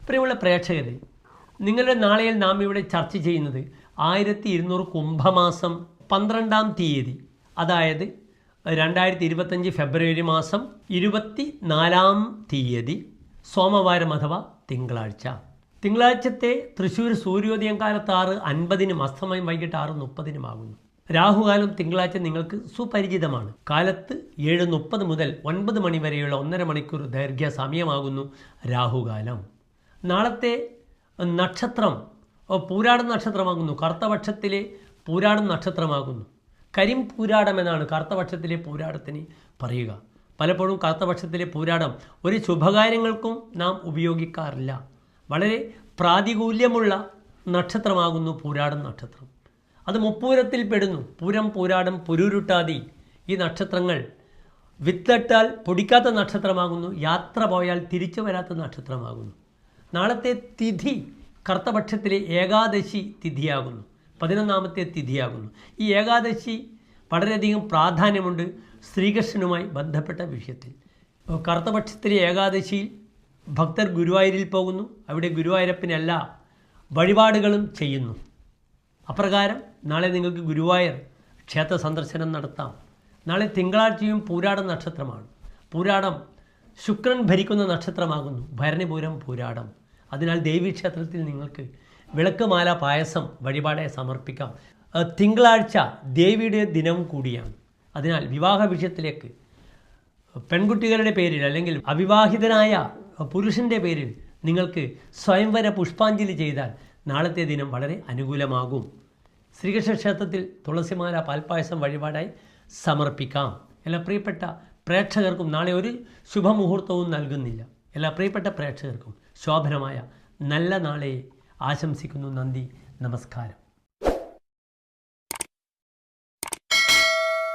പ്രിയമുള്ള പ്രേക്ഷകരെ, നിങ്ങളുടെ നാളെയിൽ നാം ഇവിടെ ചർച്ച ചെയ്യുന്നത് 1200 കുംഭമാസം 12-ാം തീയതി, അതായത് 2025 ഫെബ്രുവരി മാസം 24-ാം തീയതി സോമവാരം അഥവാ തിങ്കളാഴ്ച. തിങ്കളാഴ്ചത്തെ തൃശ്ശൂർ സൂര്യോദയം കാലത്ത് 6:50-നും അസ്തമയം വൈകിട്ട് 6:30-നും ആകുന്നു. രാഹുകാലം തിങ്കളാഴ്ച നിങ്ങൾക്ക് സുപരിചിതമാണ്. കാലത്ത് 7:30 മുതൽ 9 മണി വരെയുള്ള 1.5 മണിക്കൂർ ദൈർഘ്യ സമയമാകുന്നു രാഹുകാലം. നാളത്തെ നക്ഷത്രം പൂരാടം നക്ഷത്രമാകുന്നു. കറുത്തപക്ഷത്തിലെ പൂരാടം നക്ഷത്രമാകുന്നു. കരിമ്പൂരാടം എന്നാണ് കറുത്തപക്ഷത്തിലെ പൂരാടത്തിന് പറയുക. പലപ്പോഴും കറുത്തപക്ഷത്തിലെ പൂരാടം ഒരു ശുഭകാര്യങ്ങൾക്കും നാം ഉപയോഗിക്കാറില്ല. വളരെ പ്രാതികൂല്യമുള്ള നക്ഷത്രമാകുന്നു പൂരാടം നക്ഷത്രം. അത് മുപ്പൂരത്തിൽ പെടുന്നു. പൂരം, പൂരാടം, പുരുരുട്ടാതി ഈ നക്ഷത്രങ്ങൾ വിത്തിട്ടാൽ പൊടിക്കാത്ത നക്ഷത്രമാകുന്നു. യാത്ര പോയാൽ തിരിച്ചു വരാത്ത നക്ഷത്രമാകുന്നു. നാളത്തെ തിഥി കറുത്തപക്ഷത്തിലെ ഏകാദശി തിഥിയാകുന്നു. 11-ാമത്തെ തിഥിയാകുന്നു. ഈ ഏകാദശി വളരെയധികം പ്രാധാന്യമുണ്ട് ശ്രീകൃഷ്ണനുമായി ബന്ധപ്പെട്ട വിഷയത്തിൽ. കറുത്തപക്ഷത്തിലെ ഏകാദശിയിൽ ഭക്തർ ഗുരുവായൂരിൽ പോകുന്നു. അവിടെ ഗുരുവായൂരപ്പന് എല്ലാ വഴിപാടുകളും ചെയ്യുന്നു. അപ്രകാരം നാളെ നിങ്ങൾക്ക് ഗുരുവായൂർ ക്ഷേത്ര സന്ദർശനം നടത്താം. നാളെ തിങ്കളാഴ്ചയും പൂരാടം നക്ഷത്രമാണ്. പൂരാടം ശുക്രൻ ഭരിക്കുന്ന നക്ഷത്രമാകുന്നു. ഭരണിപൂരം പൂരാടം. അതിനാൽ ദേവീക്ഷേത്രത്തിൽ നിങ്ങൾക്ക് വിളക്കുമാല പായസം വഴിപാടായി സമർപ്പിക്കാം. തിങ്കളാഴ്ച ദേവിയുടെ ദിനം കൂടിയാണ്. അതിനാൽ വിവാഹ വിഷയത്തിലേക്ക് പെൺകുട്ടികളുടെ പേരിൽ അല്ലെങ്കിൽ അവിവാഹിതനായ പുരുഷൻ്റെ പേരിൽ നിങ്ങൾക്ക് സ്വയംവര പുഷ്പാഞ്ജലി ചെയ്താൽ നാളത്തെ ദിനം വളരെ അനുകൂലമാകും. ശ്രീകൃഷ്ണ ക്ഷേത്രത്തിൽ തുളസിമാല പാൽപ്പായസം വഴിപാടായി സമർപ്പിക്കാം. എല്ലാ പ്രിയപ്പെട്ട പ്രേക്ഷകർക്കും നാളെ ഒരു ശുഭമുഹൂർത്തവും നൽകുന്നില്ല. എല്ലാ പ്രിയപ്പെട്ട പ്രേക്ഷകർക്കും ശോഭനമായ നല്ല നാളെ ആശംസിക്കുന്നു. നന്ദി, നമസ്കാരം.